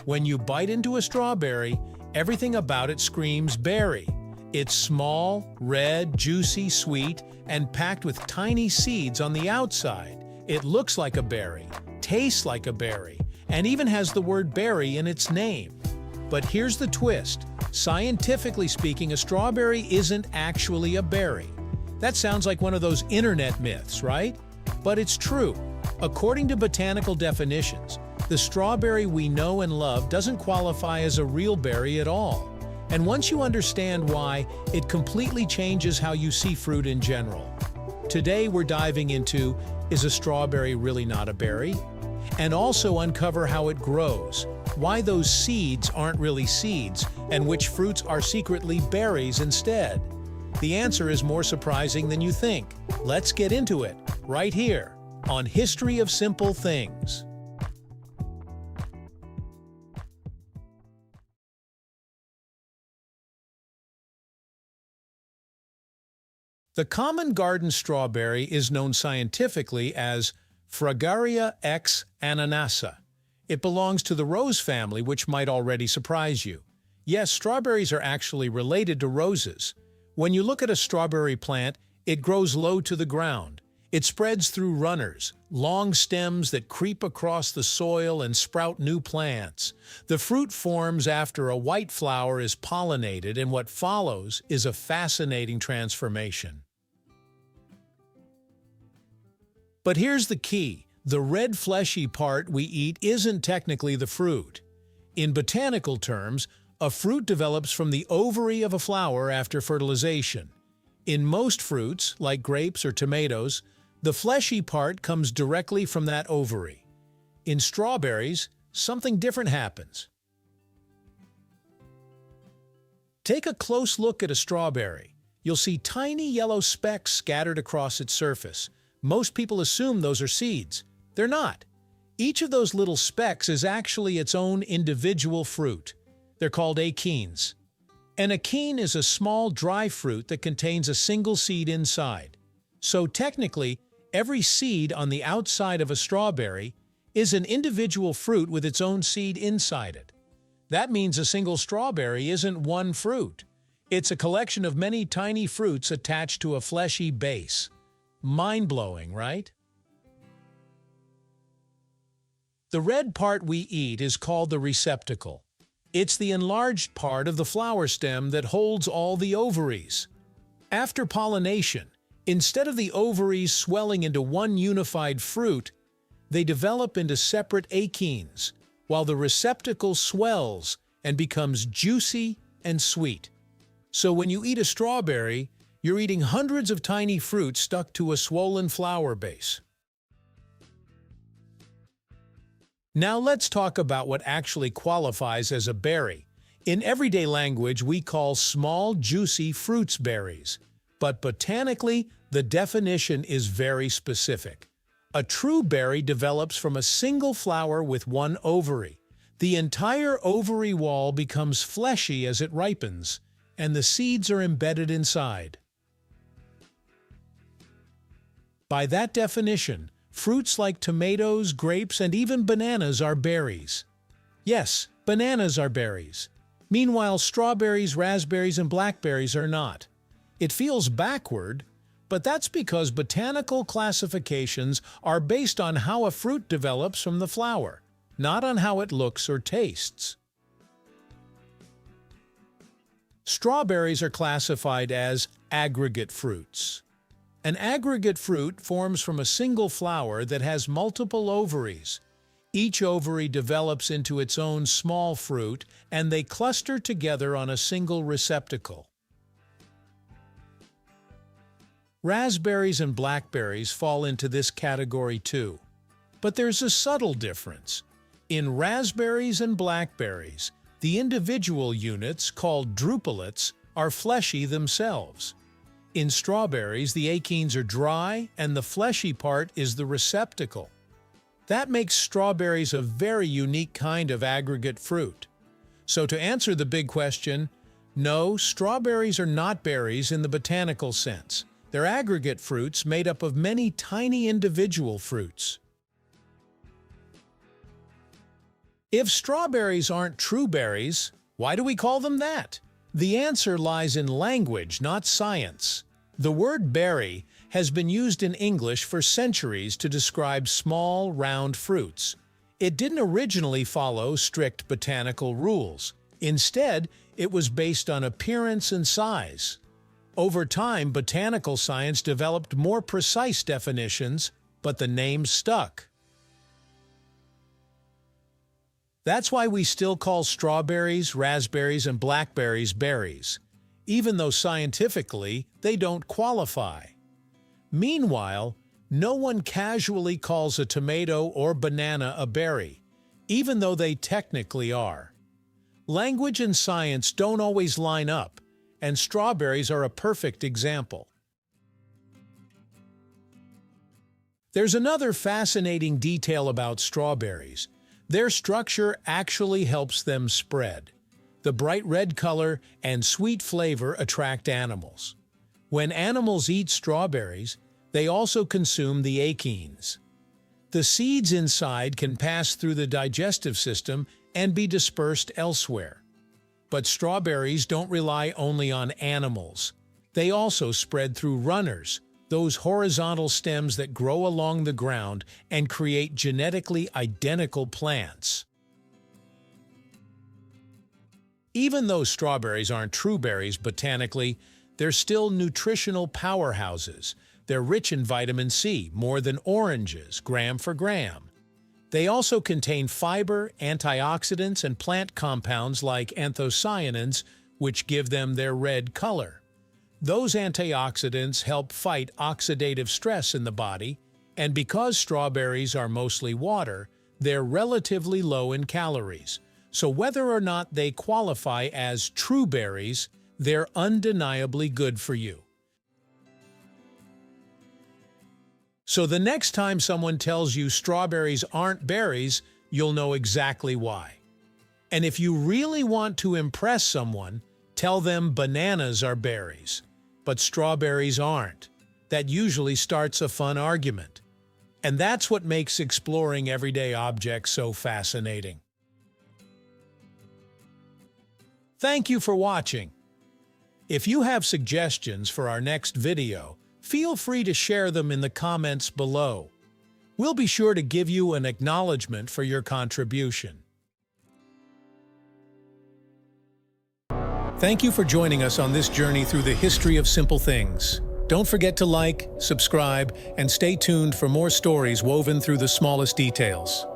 When you bite into a strawberry, everything about it screams berry. It's small, red, juicy, sweet, and packed with tiny seeds on the outside. It looks like a berry, tastes like a berry, and even has the word berry in its name. But here's the twist. Scientifically speaking, a strawberry isn't actually a berry. That sounds like one of those internet myths, right? But it's true. According to botanical definitions, the strawberry we know and love doesn't qualify as a real berry at all. And once you understand why, it completely changes how you see fruit in general. Today we're diving into, is a strawberry really not a berry? And also uncover how it grows, why those seeds aren't really seeds, and which fruits are secretly berries instead. The answer is more surprising than you think. Let's get into it, right here, on History of Simple Things. The common garden strawberry is known scientifically as Fragaria x ananassa. It belongs to the rose family, which might already surprise you. Yes, strawberries are actually related to roses. When you look at a strawberry plant, it grows low to the ground. It spreads through runners, long stems that creep across the soil and sprout new plants. The fruit forms after a white flower is pollinated, and what follows is a fascinating transformation. But here's the key. The red fleshy part we eat isn't technically the fruit. In botanical terms, a fruit develops from the ovary of a flower after fertilization. In most fruits, like grapes or tomatoes, the fleshy part comes directly from that ovary. In strawberries, something different happens. Take a close look at a strawberry. You'll see tiny yellow specks scattered across its surface. Most people assume those are seeds. They're not. Each of those little specks is actually its own individual fruit. They're called achenes. An achene is a small dry fruit that contains a single seed inside. So technically, every seed on the outside of a strawberry is an individual fruit with its own seed inside it. That means a single strawberry isn't one fruit. It's a collection of many tiny fruits attached to a fleshy base. Mind-blowing, right? The red part we eat is called the receptacle. It's the enlarged part of the flower stem that holds all the ovaries. After pollination, instead of the ovaries swelling into one unified fruit, they develop into separate achenes, while the receptacle swells and becomes juicy and sweet. So when you eat a strawberry, you're eating hundreds of tiny fruits stuck to a swollen flower base. Now let's talk about what actually qualifies as a berry. In everyday language, we call small, juicy fruits berries. But botanically, the definition is very specific. A true berry develops from a single flower with one ovary. The entire ovary wall becomes fleshy as it ripens, and the seeds are embedded inside. By that definition, fruits like tomatoes, grapes, and even bananas are berries. Yes, bananas are berries. Meanwhile, strawberries, raspberries, and blackberries are not. It feels backward, but that's because botanical classifications are based on how a fruit develops from the flower, not on how it looks or tastes. Strawberries are classified as aggregate fruits. An aggregate fruit forms from a single flower that has multiple ovaries. Each ovary develops into its own small fruit, and they cluster together on a single receptacle. Raspberries and blackberries fall into this category too. But there's a subtle difference. In raspberries and blackberries, the individual units, called drupellates, are fleshy themselves. In strawberries, the achenes are dry, and the fleshy part is the receptacle. That makes strawberries a very unique kind of aggregate fruit. So to answer the big question, no, strawberries are not berries in the botanical sense. They're aggregate fruits made up of many tiny individual fruits. If strawberries aren't true berries, why do we call them that? The answer lies in language, not science. The word berry has been used in English for centuries to describe small, round fruits. It didn't originally follow strict botanical rules. Instead, it was based on appearance and size. Over time, botanical science developed more precise definitions, but the name stuck. That's why we still call strawberries, raspberries, and blackberries berries, even though scientifically they don't qualify. Meanwhile, no one casually calls a tomato or banana a berry, even though they technically are. Language and science don't always line up, and strawberries are a perfect example. There's another fascinating detail about strawberries. Their structure actually helps them spread. The bright red color and sweet flavor attract animals. When animals eat strawberries, they also consume the achenes. The seeds inside can pass through the digestive system and be dispersed elsewhere. But strawberries don't rely only on animals. They also spread through runners, those horizontal stems that grow along the ground and create genetically identical plants. Even though strawberries aren't true berries botanically, they're still nutritional powerhouses. They're rich in vitamin C, more than oranges, gram for gram. They also contain fiber, antioxidants, and plant compounds like anthocyanins, which give them their red color. Those antioxidants help fight oxidative stress in the body, and because strawberries are mostly water, they're relatively low in calories. So whether or not they qualify as true berries, they're undeniably good for you. So the next time someone tells you strawberries aren't berries, you'll know exactly why. And if you really want to impress someone, tell them bananas are berries, but strawberries aren't. That usually starts a fun argument. And that's what makes exploring everyday objects so fascinating. Thank you for watching. If you have suggestions for our next video, feel free to share them in the comments below. We'll be sure to give you an acknowledgement for your contribution. Thank you for joining us on this journey through the history of simple things. Don't forget to like, subscribe, and stay tuned for more stories woven through the smallest details.